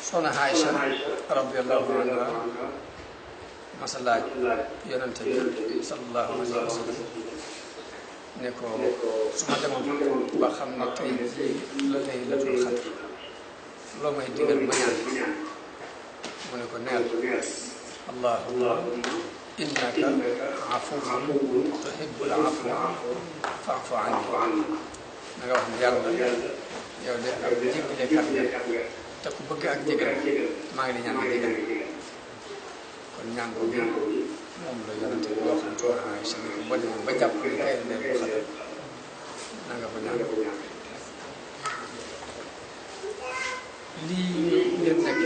Soxna Aïcha radiyallahu anha masalaaj yonente bi sallallahu alayhi wa sallam ne ko su ma demoon ba xam ne tey jii la laylatul xadr loo may digal ma ñaan mu ne ko neel allahumma innaka afuwwun tuhibbul afwa fa'fu anni na nga wax ne yàlla yow de ak jéggalekat nga te ku bëgg ak jégal maa ngi di ñaan nga jégal kon ñaan boobu moom la yonente bi wax Soxna Aïcha ni ko boo demee ba jàpp ne tey leen ko xadar na nga ko ñaan lii ngeen nekk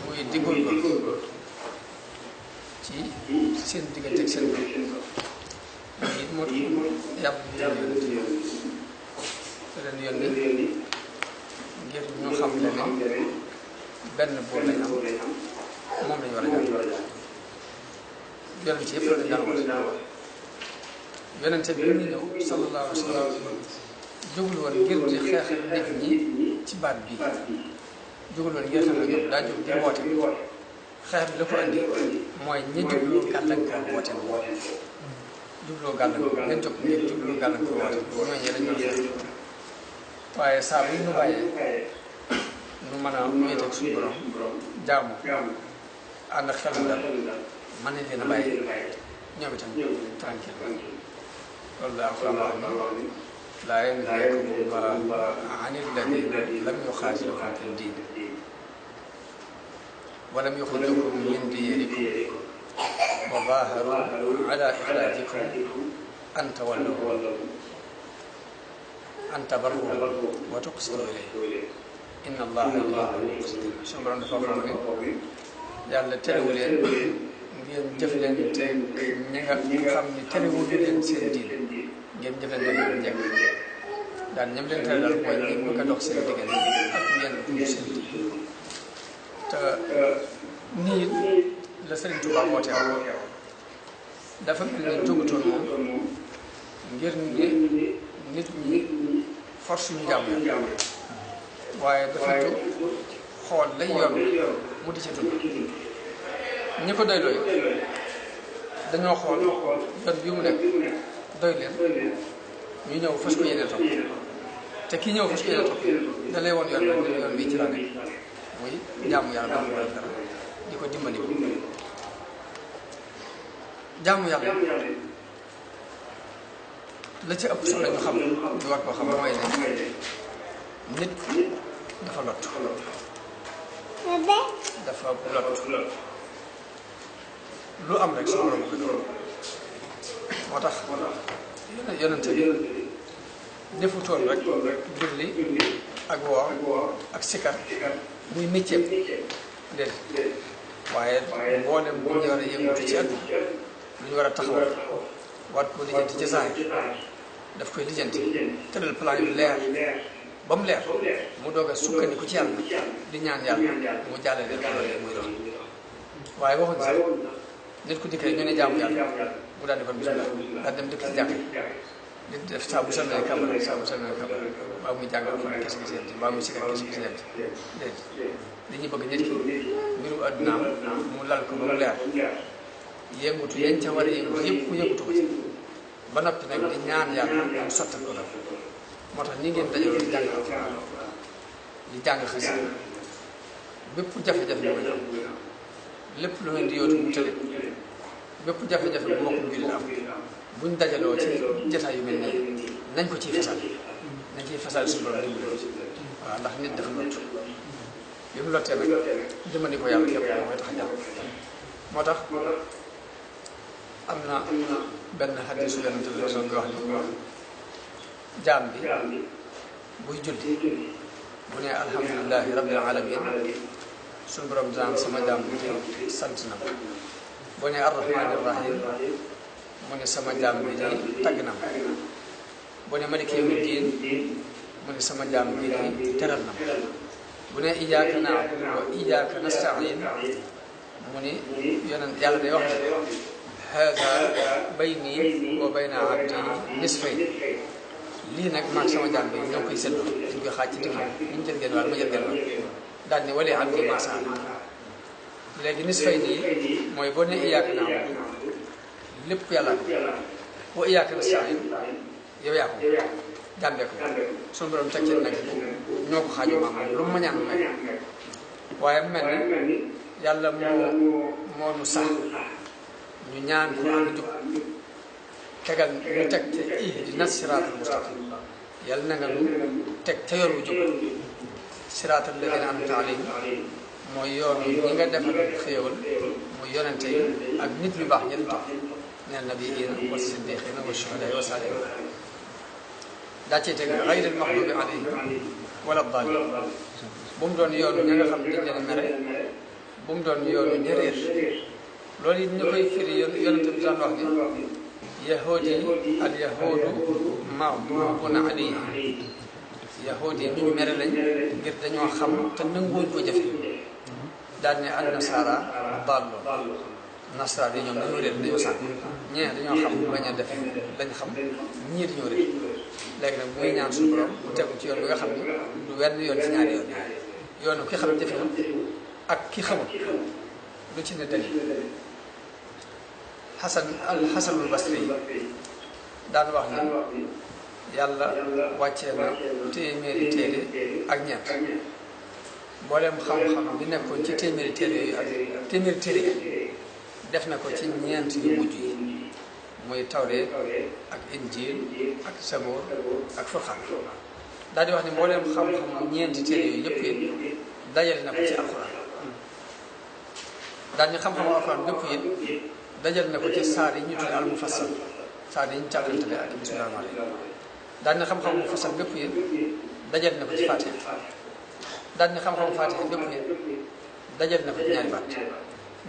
muy di góorgóorlu ci seen diggante ak seen bopp lii it moo tax yàpp yonente te leen yónni ngir ñu xam ne benn buur lañ am moom lañu war a jàll yonente yëpp la daan wax yonente bi ñu ñëw sallallahu alayhi wa sallam jógul woon ngir di xeex nit ñi ci baat bi jógul woon ngir xam ne ñoom daa jóg di woote xeex bi la ko andi mooy ñi jubloo gàllankoor woote jubloo gàllankoor ngeen jóg ngir jubloo gàllankoor woote ñooñu lañ doon xeex waaye saa bu ñu bàyyee nu mën a wéeteeg suñu borom jaamu ànd ak xel mu dal mën nañ leen a bàyyi ñoom itam tranquille loolu la Alxuraan wax ni laa yanhaakumu llaahu ani llaziina lam yuqaatilukum fi ddiin wa lam yuxrijukum min diyaarikum wa zaaharuu alaa ixraajikum an tawallawhum an tabarruhum wa tuqsituu ilayhim inna Allaaha yuhibbul muqsitiin suñu borom dafa wax ne yàlla terewu leen ngeen jëflante ñi nga xam ne terewul leen seen diine ngeen jëflante ak njëkk daal ñoom leen tere daal mooy ñi bëgg a dox seen diggante ak yenn dund seen diine te nii la Sëriñ Tuubaa woote dafa mel ne jógutoon moom ngir ne nit ñi force ñu jàmm waaye dafa jóg xool lay yoon mu di ci dund ñi ko doy doy dañoo xool yoon bi mu nekk doy leen ñu ñëw fas ko yéene topp te kii ñëw fas ko yéene topp da lay woon yoon rek ne yoon bii ci la nekk muy jaamu yàlla dama ko dara di ko dimbali ko jaamu yàlla la ci ëpp solo ñu xam ñu war koo xam mooy ne nit dafa lot lu am rek su borom ko doon moo tax yonente bi defutoon rek julli ak woor ak sikar muy métier déedéet waaye mboolem bu ñu war a yëngatu ci àdduna lu ñu war a taxawal waat ko lijjanti ci saa daf koy lijjanti tëral plan yu leer ba mu leer mu doog a sukkandiku ci yàlla di ñaan yàlla mu jàllale leen loolu muy doon waaye waxuñ sax nit ku dikkee ñu ne jaamu yàlla mu daal di kon bisimilah daal dem dëkk ci jàkk yi di def saa bu salmee kabar mbaa muy jàngal fa kes gi seenti mbaa muy sikar kes gi seenti déedéet dañuy bëgg nit ki mbiru addunaam mu lal ko ba mu leer yëngutu yañ ca war a yëngutu yëpp mu yëngutu ko ci ba noppi nag di ñaan yàlla mu sottal ko def moo tax ni ngeen dajaloo di jàng alxuraan di jàng xasida bépp jafe-jafe bu am lépp lu ngeen di yootu mu tële bépp jafe-jafe bu mbokk jullit am buñ dajaloo ci jotaay yu mel nii nañ ko ciy fasal nañ ciy fasal suñu borom dimbali ko ci waaw ndax nit dafa lott bi mu lottee nag dimbali ko yàlla képp mooy tax a jàpp moo tax am na benn xadiisu yonente bi doon wax ni jaam bi buy julli bu ne alhamdulilahi rabbil alamin suñu borom daan sama jaam bi di sant na ma bu ne arrahmani rahim mu ne sama jaam bi di tagg na ma bu ne maliki yawmi diin mu ne sama jaam bi di teral na ma bu ne iyyaka na'budu wa iyyaka nasta'in mu ne yonent yàlla day wax ne haada bayni wa bayna abdi nisfayn lii nag maag sama jaam bi ñoo koy seddoo dañ koy xaaj ci digg ñu jël genn wàll ma jël genn wàll daal ne wali abdi ma saa léegi nisfay nii mooy boo ne iyyaka na'budu lépp yàlla ko wa iyyaka nasta'in yow yaa ko jàmbee ko suñu borom teg ci nag ñoo ko xaaju maam lu mu ma ñaan may waaye mu mel ne yàlla moo nu sax ñu ñaan ko ak jub tegal ñu teg te ihdina siraatal mustaqim yàlla na nga nu teg te yoon wu jub siraatal ladina an'amta alayhim mooy yoon ñi nga defal xéewal muy yonente yi ak nit ñu baax ñenn topp neen nabiyyiina wa siddiqiina wa shuhadaa wa saalihiin daa cee teg gayril maxduubi alayhim wala daalliin bu mu doon yoonu ña nga xam ne dañ leen mere bu mu doon yoonu ña réer loolu it ñu koy firi yonente bi daan wax ni yahuudi al yahuudu maxduubun alayhim yahuudi yi ñu mere lañ ngir dañoo xam te nanguwuñ ko jëfe daal ne al nasaara daalloon nasaraan yi ñoom dañoo réer dañoo sànq ñee dañoo xam bañ a def lañ xam ñii dañoo réer léegi nag muy ñaan suñu borom mu tegu ci yoon bi nga xam ne du wenn yoon ci ñaari yoon yoonu ki xam jëfewul ak ki xamul lu ci ne dalil xasanul basri yi daan wax ni yàlla wàccee na téeméeri téere ak ñeent mboolem xam-xam bi nekkoon ci téeméeri téere yooyu ak téeméeri téere yi def na ko ci ñeent yu mujj yi muy tawreet ak injil ak saboor ak furqaan daal di wax ni mboolem xam-xam ñeenti téere yooyu yëpp yi dajale na ko ci alxuraan daal ni xam-xamu alxuraan yëpp yi dajale na ko ci saar yi ñu tudd al mufassal saar yi ñu càllantale ak bismillaahi rahmaani rahiim daal ni xam-xamu mufassal yëpp yi dajale na ko ci faatiha daal ni xam-xamu faatiha yëpp yi dajale na ko ci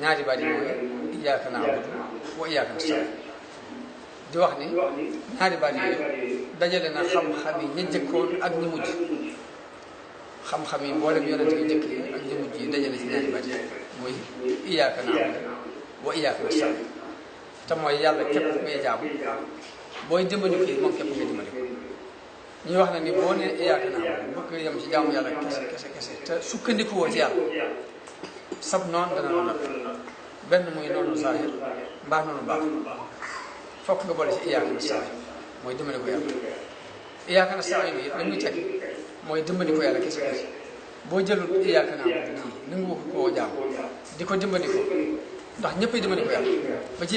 ñaari baat yi mooy iyyaaka na'budu wa iyyaaka nasta'iin di wax ni ñaari baat yooyu dajale na xam-xam yi ña jëkkoon ak ñi mujj xam-xam yi mboolem yonent yi jëkk yi ak ñi mujj yi dajale ci ñaari baat yi mooy iyyaaka na'budu wa iyyaaka nasta'iin te mooy yàlla képp ngay jaamu booy dimbali ko moom képp ngay dimbali ko ñu wax na ni boo ne iyaaka naa bëgg yem ci jaamu yàlla kese te sukkandiku woo ci yàlla sab noonu dana la natt benn muy noonu saahir mbaa noonu baax fokk nga boole ci iyaaka nasta'iin mooy dimbali ko yàlla iyaaka nasta'iin yi dañuy teg mooy dimbali ko yàlla kese boo jëlul iyaaka naa bëgg kii nangu koo jaam di ko dimbali ko ndax ñëppay dimbali ko yàlla ba ci